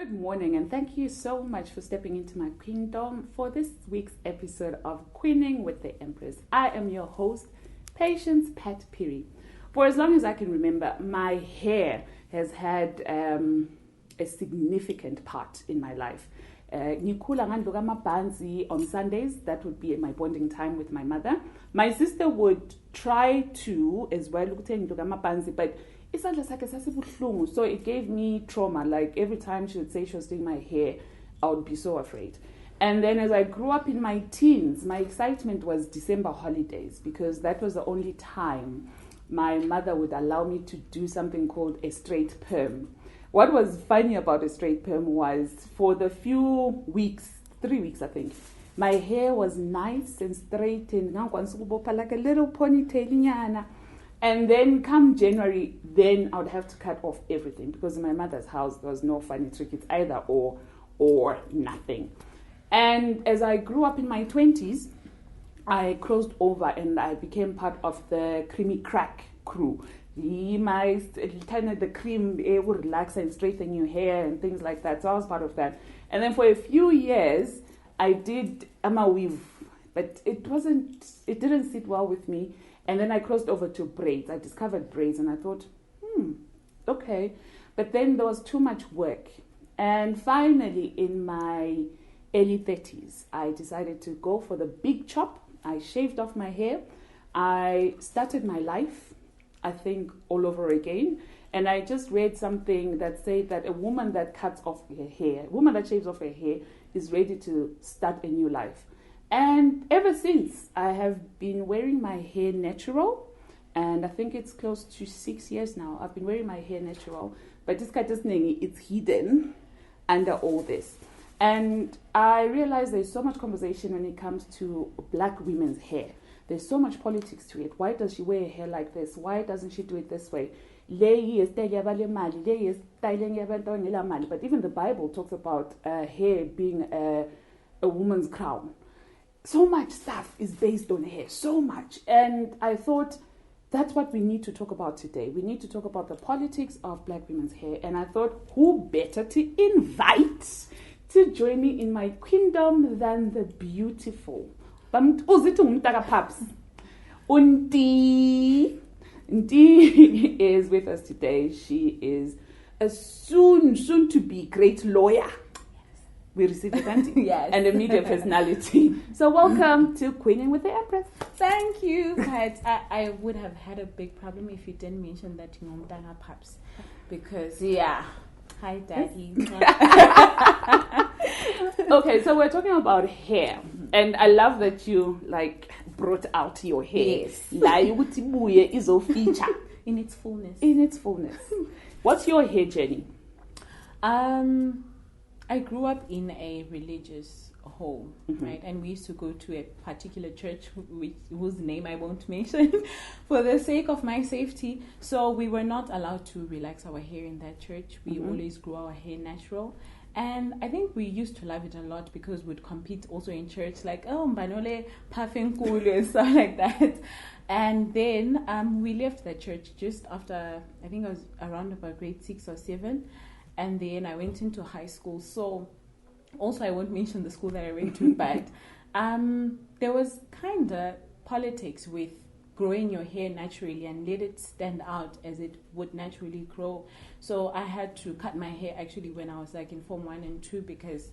Good morning, and thank you so much for stepping into my queendom for this week's episode of Queening with the Empress. I am your host, Patience Pat Phiri. For as long as I can remember, my hair has had a significant part in my life. On Sundays, that would be my bonding time with my mother. My sister would try to as well, but so it gave me trauma. Like every time she would say she was doing my hair, I would be so afraid. And then as I grew up in my teens, my excitement was December holidays, because that was the only time my mother would allow me to do something called a straight perm. What was funny about a straight perm was for the few weeks, 3 weeks I think, my hair was nice and straight and like a little ponytail. And then come January, then I would have to cut off everything, because in my mother's house there was no funny trick. It's either or nothing. And as I grew up in my 20s, I crossed over and I became part of the creamy crack crew. The cream would relax and straighten your hair and things like that. So I was part of that. And then for a few years, I did weave, but it didn't sit well with me. And then I crossed over to braids. I discovered braids and I thought, okay. But then there was too much work. And finally, in my early 30s, I decided to go for the big chop. I shaved off my hair. I started my life, I think, all over again. And I just read something that said that a woman that cuts off her hair, a woman that shaves off her hair, is ready to start a new life. And ever since, I have been wearing my hair natural, and I think it's close to 6 years now. I've been wearing my hair natural, but it's hidden under all this. And I realize there's so much conversation when it comes to black women's hair. There's so much politics to it. Why does she wear her hair like this? Why doesn't she do it this way? But even the Bible talks about hair being a woman's crown. So much stuff is based on hair, so much. And I thought that's what we need to talk about today. We need to talk about the politics of black women's hair. And I thought, who better to invite to join me in my queendom than the beautiful Ntie is with us today. She is a soon to be great lawyer. We received it, Auntie. Yes. And a media personality. So welcome to Queening with the Empress. Thank you, Pat. I would have had a big problem if you didn't mention that you know Paps. Because, hi, Daddy. Okay, so we're talking about hair. And I love that you, brought out your hair. Yes. Is a feature. In its fullness. In its fullness. What's your hair journey? I grew up in a religious home, right? And we used to go to a particular church whose name I won't mention for the sake of my safety. So we were not allowed to relax our hair in that church. We always grew our hair natural. And I think we used to love it a lot because we'd compete also in church, like, mbanole, puffing cool and stuff like that. And then we left the church just after, I think I was around about grade 6 or 7. And then I went into high school. So also I won't mention the school that I went to, but there was kind of politics with growing your hair naturally and let it stand out as it would naturally grow. So I had to cut my hair actually when I was in Form 1 and 2 because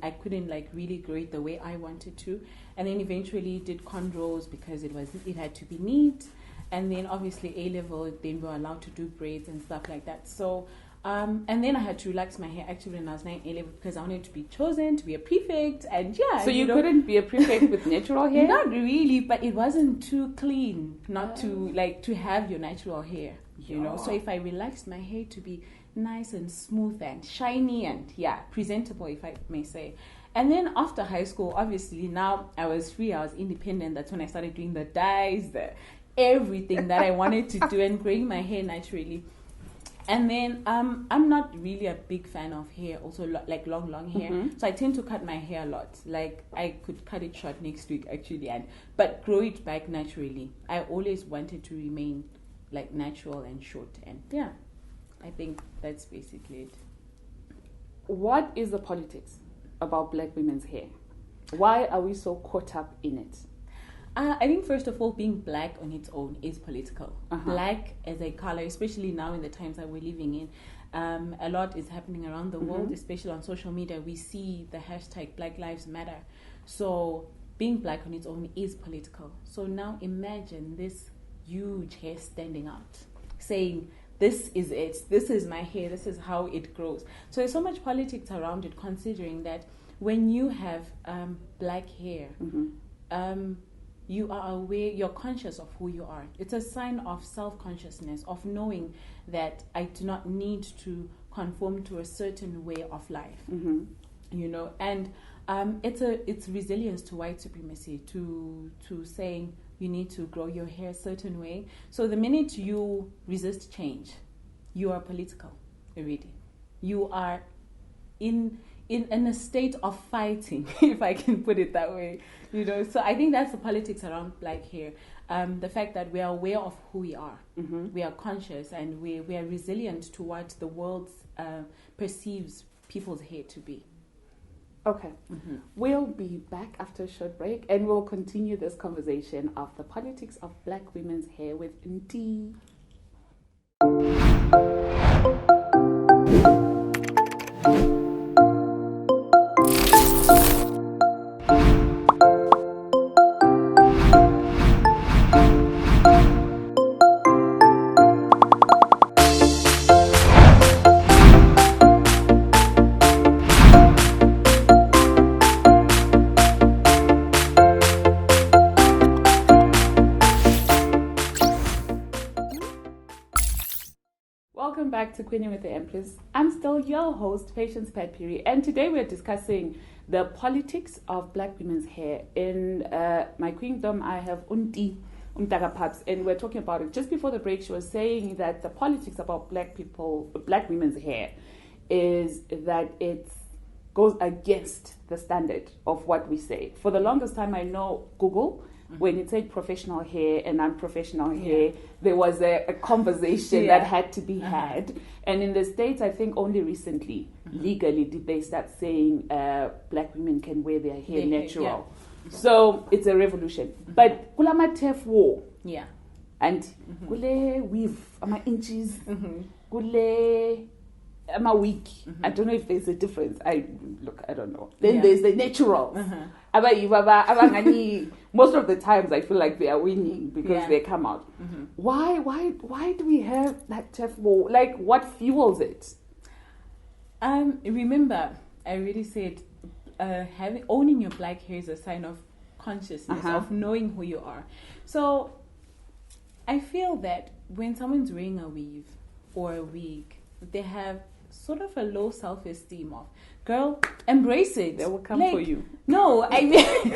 I couldn't really grow it the way I wanted to. And then eventually did cornrows because it had to be neat. And then obviously A-level, then we were allowed to do braids and stuff like that. So and then I had to relax my hair actually when I was 9 A-level because I wanted to be chosen to be a prefect. And so you couldn't be a prefect with natural hair? Not really, but it wasn't too clean not to to have your natural hair, you know. So if I relaxed my hair to be nice and smooth and shiny and presentable, if I may say. And then after high school, obviously now I was free, I was independent. That's when I started doing the dyes, everything that I wanted to do and growing my hair naturally. And then I'm not really a big fan of hair, also long hair. So I tend to cut my hair a lot. I could cut it short next week actually, but grow it back naturally. I always wanted to remain natural and short. And I think that's basically it. what is the politics about Black women's hair? Why are we so caught up in it? I think, first of all, being Black on its own is political. Black as a color, especially now in the times that we're living in, a lot is happening around the world, especially on social media. We see the hashtag Black Lives Matter. So being Black on its own is political. So now imagine this huge hair standing out, saying, this is it, this is my hair, this is how it grows. So there's so much politics around it, considering that when you have Black hair, you are aware, you're conscious of who you are. It's a sign of self-consciousness, of knowing that I do not need to conform to a certain way of life, you know. And it's resilience to white supremacy, to saying you need to grow your hair a certain way. So the minute you resist change, you are political already. You are in a state of fighting, if I can put it that way, you know. So I think that's the politics around Black hair. The fact that we are aware of who we are, we are conscious, and we are resilient to what the world perceives people's hair to be. Okay. We'll be back after a short break, and we'll continue this conversation of the politics of Black women's hair with Ntie. Welcome back to Queening with the Empress. I'm still your host, Patience Pat Phiri, and today we're discussing the politics of Black women's hair. In my queendom, I have Ntie Phiedarh, and we're talking about it. Just before the break, she was saying that the politics about Black women's hair, is that it goes against the standard of what we say. For the longest time, I know Google, when it said professional hair and unprofessional hair, there was a conversation that had to be had. And in the States, I think only recently, legally, did they start saying Black women can wear their hair natural. So it's a revolution. But kulama tef war, and kule weave ama inches, kule ama week. I don't know if there's a difference. I don't know. Then there's the natural. Most of the times I feel like they are winning because they come out. Why do we have that tough war? Like, what fuels it? Remember, I already said owning your Black hair is a sign of consciousness, of knowing who you are. So I feel that when someone's wearing a weave or a wig, they have sort of a low self-esteem of, girl, embrace it. They will come for you. No, I mean,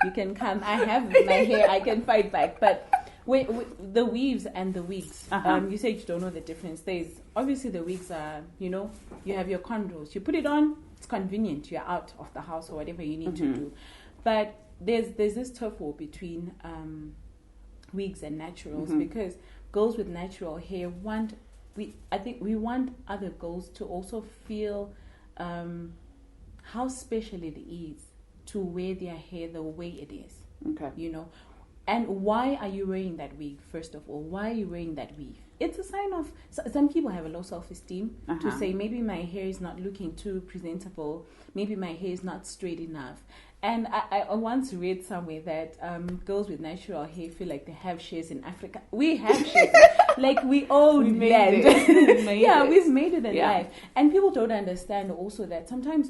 you can come. I have my hair. I can fight back. But the weaves and the wigs, you said you don't know the difference. There's obviously the wigs are, you know, you have your cornrows. You put it on, it's convenient. You're out of the house or whatever you need to do. But there's this turf war between wigs and naturals, because girls with natural hair I think we want other girls to also feel how special it is to wear their hair the way it is. Okay. You know, and why are you wearing that wig? First of all, why are you wearing that weave? It's a sign of, some people have a low self-esteem to say, maybe my hair is not looking too presentable, maybe my hair is not straight enough. And I once read somewhere that girls with natural hair feel like they have shares in Africa. We have shares. Like, we own land. We've made it in life. And people don't understand also that sometimes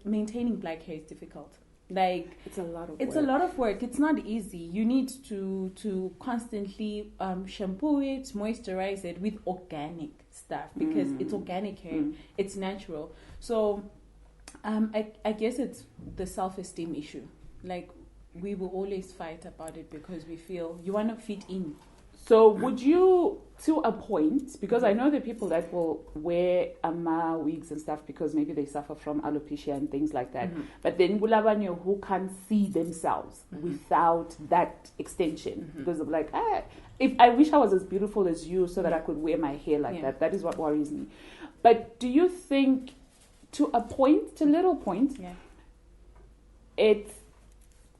maintaining Black hair is difficult. Like, it's a lot of work. It's not easy. You need to constantly shampoo it, moisturize it with organic stuff, because it's organic hair. It's natural. So I guess it's the self-esteem issue. Like, we will always fight about it because we feel you want to fit in. So would you, to a point, because I know the people that will wear wigs and stuff because maybe they suffer from alopecia and things like that, but then who can't see themselves without that extension, because of like, if I wish I was as beautiful as you so that I could wear my hair like that. That is what worries me. But do you think, to a point, to a little point, Yeah. it's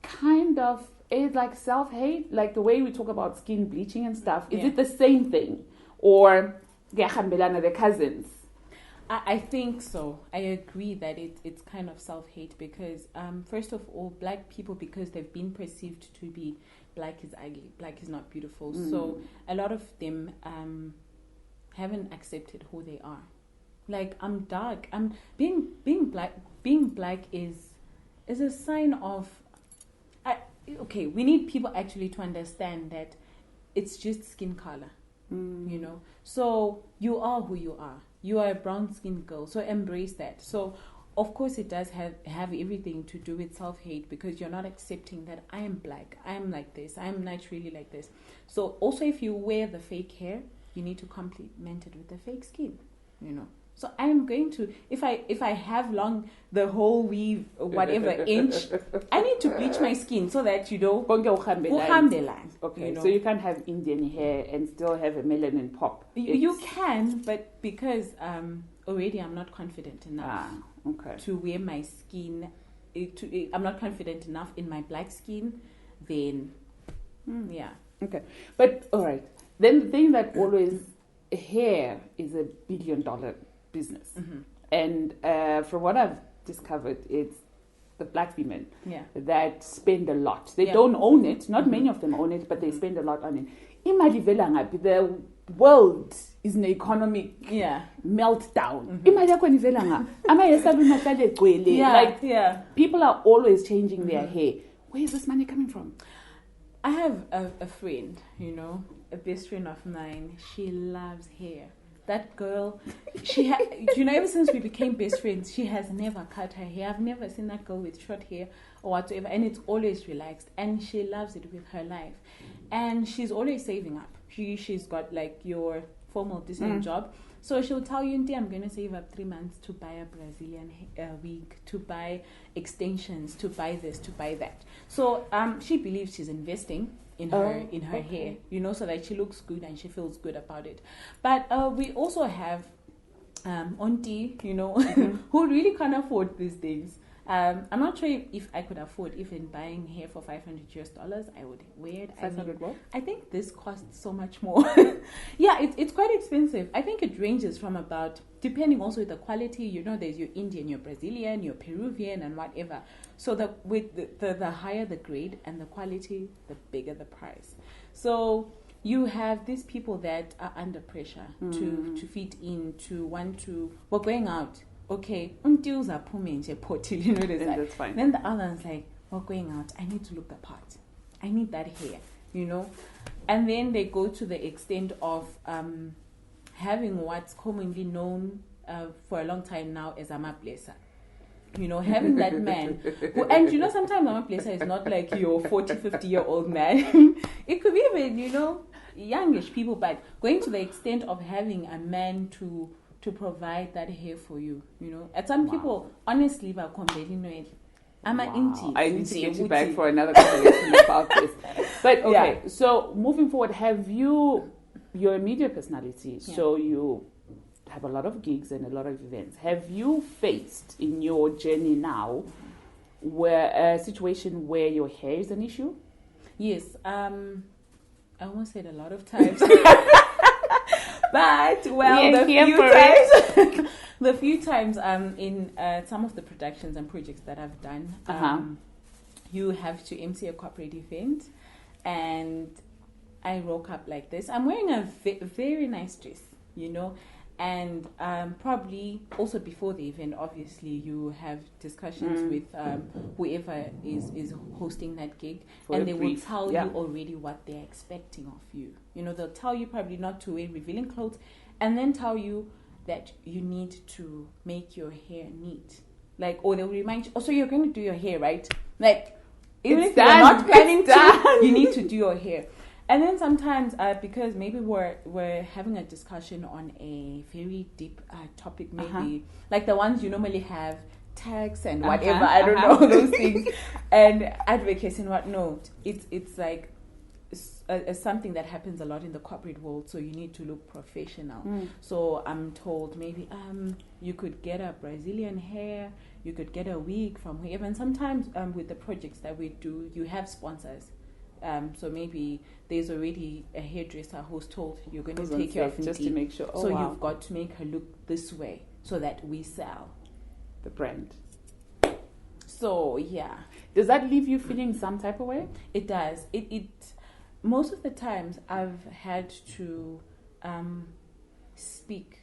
kind of, it's like self-hate, like the way we talk about skin bleaching and stuff. Is it the same thing? Or they're cousins? I think so. I agree that it's kind of self-hate because, first of all, black people, because they've been perceived to be black is ugly, black is not beautiful. So a lot of them haven't accepted who they are. Like, I'm dark. I'm being black. Being black is a sign of. Okay, we need people actually to understand that it's just skin color. You know, so you are who you are. You are a brown-skinned girl, so embrace that. So, of course, it does have everything to do with self-hate because you're not accepting that I am black, I am like this, I am naturally like this. So, also, if you wear the fake hair, you need to complement it with the fake skin, you know. So, I am going to, if I have long, the whole weave, whatever inch, I need to bleach my skin so that, you know, okay, you know? So you can't have Indian hair and still have a melanin pop. You can, but because already I'm not confident enough to wear my skin, I'm not confident enough in my black skin, then, yeah. Okay, but all right. Then the thing that always, hair is $1 billion business. And from what I've discovered, it's the black women that spend a lot. They don't own it. Not many of them own it, but they spend a lot on it. Imali vela ngaphi, the world is an economic meltdown. Imali yakho ivela ngaphi? Ama-hairsalon mahlale egcwele. Like, people are always changing their hair. Where is this money coming from? I have a friend, you know, a best friend of mine. She loves hair. That girl, you know, ever since we became best friends, she has never cut her hair. I've never seen that girl with short hair or whatsoever, and it's always relaxed, and she loves it with her life. And she's always saving up. She's got like your formal decent job. So she'll tell you, Ntie, I'm going to save up 3 months to buy a Brazilian wig, to buy extensions, to buy this, to buy that. So she believes she's investing in her hair, you know, so that she looks good and she feels good about it. But we also have auntie, you know, who really can't afford these things. I'm not sure if I could afford even buying hair for $500 I would wear it. 500 what? I think this costs so much more. Yeah, it's quite expensive. I think it ranges from about, depending also with the quality, you know, there's your Indian, your Brazilian, your Peruvian, and whatever. So with the higher the grade and the quality, the bigger the price. So you have these people that are under pressure to fit in, to want to, we're going out. Okay, you know, that's fine. Then the other one's like, we're going out, I need to look the part. I need that hair, you know. And then they go to the extent of having what's commonly known for a long time now as a maplesa. You know, having that man who, and you know, sometimes a maplesa is not like your 40, 50-year-old man. It could be even, you know, youngish people, but going to the extent of having a man to provide that hair for you, you know. And some people, honestly, I'm an Ntie. I need to get you back for another conversation about this. But okay, so moving forward, you're a media personality, so you have a lot of gigs and a lot of events. Have you faced in your journey now a situation where your hair is an issue? Yes, I almost said a lot of times. But, well, the few times in some of the productions and projects that I've done, you have to MC a corporate event, and I rock up like this. I'm wearing a very nice dress, you know, and probably also before the event, obviously, you have discussions with whoever is hosting that gig, and they will tell you already what they're expecting of you. You know, they'll tell you probably not to wear revealing clothes, and then tell you that you need to make your hair neat. Like, or they'll remind you, oh, so you're going to do your hair, right? Like, even if you're not planning to, you need to do your hair. And then sometimes, because maybe we're having a discussion on a very deep topic, maybe like the ones you normally have, tags and whatever, I don't know, those things, and advocacy and whatnot. It's like, something that happens a lot in the corporate world, so you need to look professional. So I'm told maybe you could get a Brazilian hair, you could get a wig from whoever. And sometimes with the projects that we do, you have sponsors. So maybe there's already a hairdresser who's told you're going to take care of just Ntie. to make sure. So you've got to make her look this way so that we sell the brand. So yeah. Does that leave you feeling some type of way? It does. It most of the times I've had to speak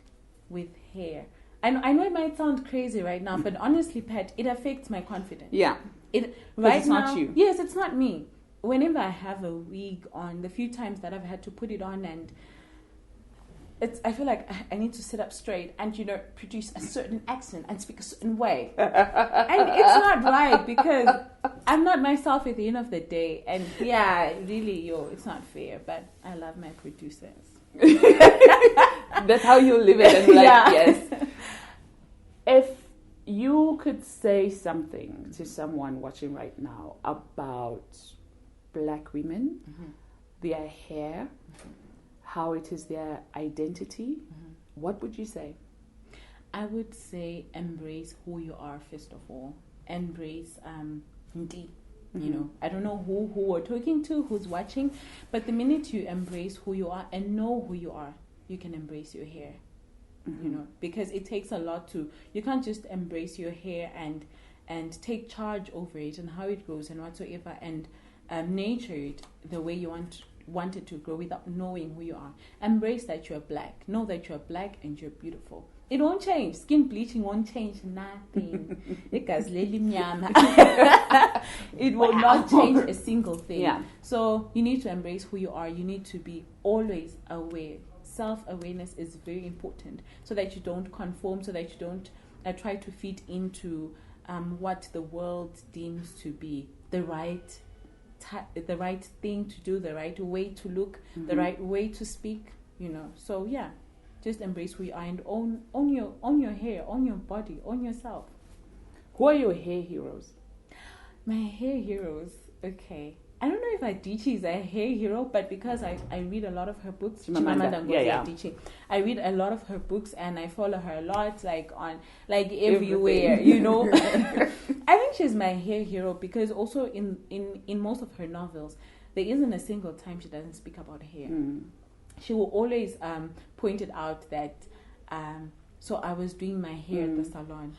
with hair. I know it might sound crazy right now, but honestly, Pat, it affects my confidence. Yeah. It's now, not you. Yes, it's not me. Whenever I have a wig on, the few times that I've had to put it on, and I feel like I need to sit up straight and, produce a certain accent and speak a certain way. And it's not right because I'm not myself at the end of the day. And yeah, really, it's not fair, but I love my producers. That's how you live it. And yes. If you could say something to someone watching right now about Black women, their hair, how it is their identity, what would you say? I would say embrace who you are, first of all. Embrace Ntie. I don't know who we're talking to, who's watching, but the minute you embrace who you are and know who you are, you can embrace your hair. Because it takes a lot you can't just embrace your hair and take charge over it and how it grows and whatsoever and nature it the way you want it to grow without knowing who you are. Embrace that you're Black. Know that you're Black and you're beautiful. It won't change. Skin bleaching won't change nothing. It will not change a single thing. Yeah. So you need to embrace who you are. You need to be always aware. Self-awareness is very important so that you don't conform, so that you don't try to fit into what the world deems to be the right thing to do, the right way to look, the right way to speak, So yeah, just embrace who you are and own your hair, own your body, own yourself. Who are your hair heroes? My hair heroes, okay. I don't know if Adichie is a hair hero, but because I read a lot of her books, Adichie. I read a lot of her books and I follow her a lot, everywhere, I think she's my hair hero because also in most of her novels, there isn't a single time she doesn't speak about hair. She will always point it out that, so I was doing my hair at the salon,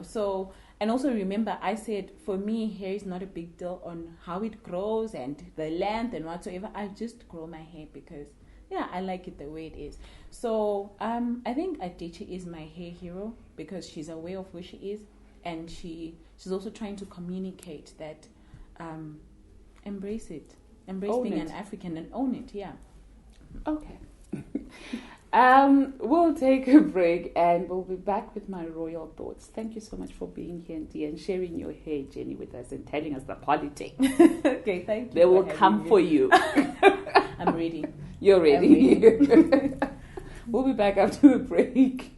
so... And also remember, I said, for me, hair is not a big deal on how it grows and the length and whatsoever. I just grow my hair because, I like it the way it is. So I think Adichie is my hair hero because she's aware of who she is. And she's also trying to communicate that embrace it. Embrace being an African and own it, Okay. We'll take a break and we'll be back with my royal thoughts. Thank you so much for being here, Ntie, and sharing your hair journey with us and telling us the politics. Okay, thank you. They will come for you. I'm ready. You're ready. We'll be back after the break.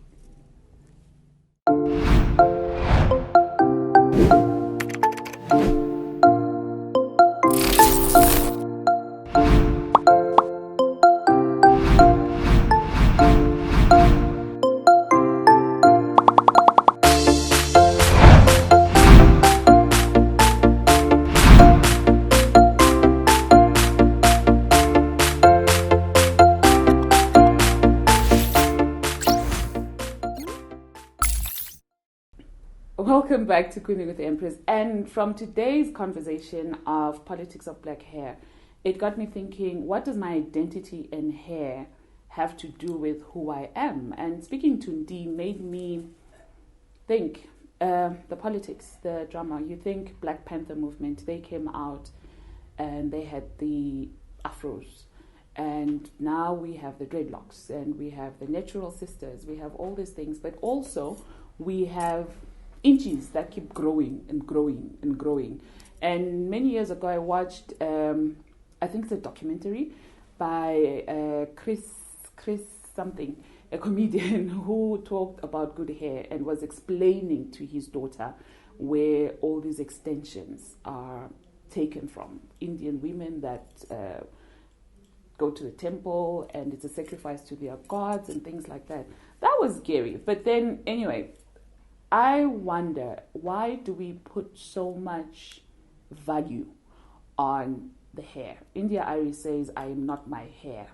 Welcome back to Cooking with the Empress. And from today's conversation of politics of Black hair, it got me thinking, what does my identity and hair have to do with who I am? And speaking to Ntie made me think, the politics, the drama. You think Black Panther movement, they came out and they had the afros. And now we have the dreadlocks and we have the natural sisters. We have all these things. But also we have inches that keep growing and growing and growing. And many years ago, I watched, I think it's a documentary by Chris something, a comedian who talked about good hair and was explaining to his daughter where all these extensions are taken from. Indian women that go to the temple and it's a sacrifice to their gods and things like that. That was scary. But then, anyway, I wonder, why do we put so much value on the hair? India Iris says, I am not my hair.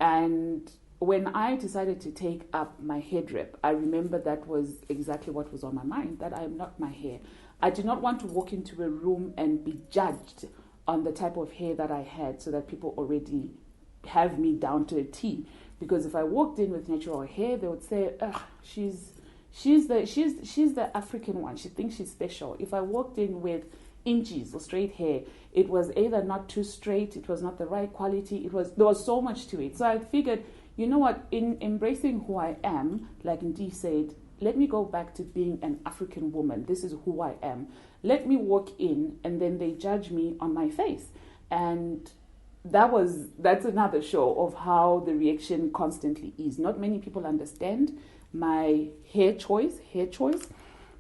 And when I decided to take up my hair drip, I remember that was exactly what was on my mind, that I am not my hair. I did not want to walk into a room and be judged on the type of hair that I had, so that people already have me down to a T. Because if I walked in with natural hair, they would say, ugh, she's the African one. She thinks she's special. If I walked in with inches or straight hair, it was either not too straight, it was not the right quality, there was so much to it. So I figured, you know what, in embracing who I am, like Ntie said, let me go back to being an African woman. This is who I am. Let me walk in, and then they judge me on my face. And that's another show of how the reaction constantly is. Not many people understand my hair choice,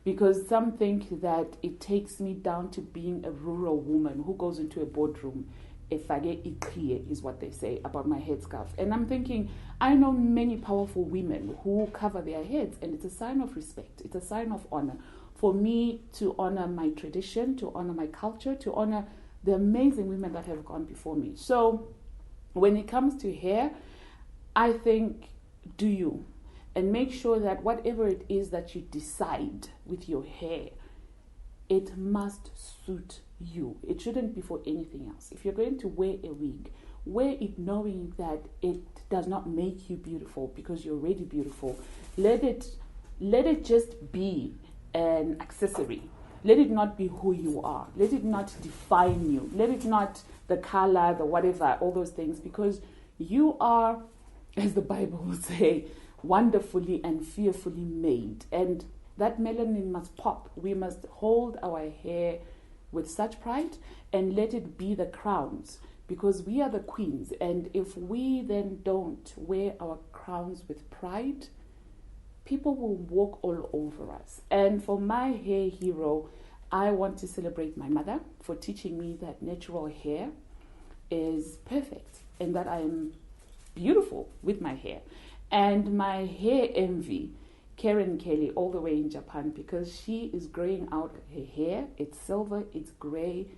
because some think that it takes me down to being a rural woman who goes into a boardroom. Efage ikriye is what they say about my headscarf. And I'm thinking, I know many powerful women who cover their heads, and it's a sign of respect. It's a sign of honor. For me to honor my tradition, to honor my culture, to honor the amazing women that have gone before me. So when it comes to hair, I think, do you? And make sure that whatever it is that you decide with your hair, it must suit you. It shouldn't be for anything else. If you're going to wear a wig, wear it knowing that it does not make you beautiful because you're already beautiful. Let it just be an accessory. Let it not be who you are. Let it not define you. Let it not the color, the whatever, all those things, because you are, as the Bible will say, wonderfully and fearfully made. And that melanin must pop. We must hold our hair with such pride and let it be the crowns, because we are the queens. And if we then don't wear our crowns with pride, people will walk all over us. And for my hair hero, I want to celebrate my mother for teaching me that natural hair is perfect and that I am beautiful with my hair. And my hair envy, Karen Kelly, all the way in Japan, because she is growing out her hair. It's silver, it's gray,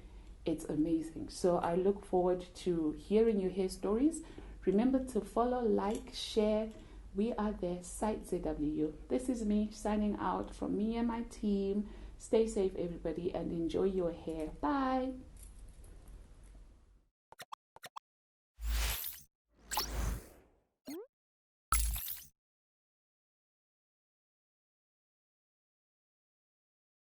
it's amazing. So I look forward to hearing your hair stories. Remember to follow, like, share. We are there, Site ZW. This is me signing out from me and my team. Stay safe, everybody, and enjoy your hair. Bye.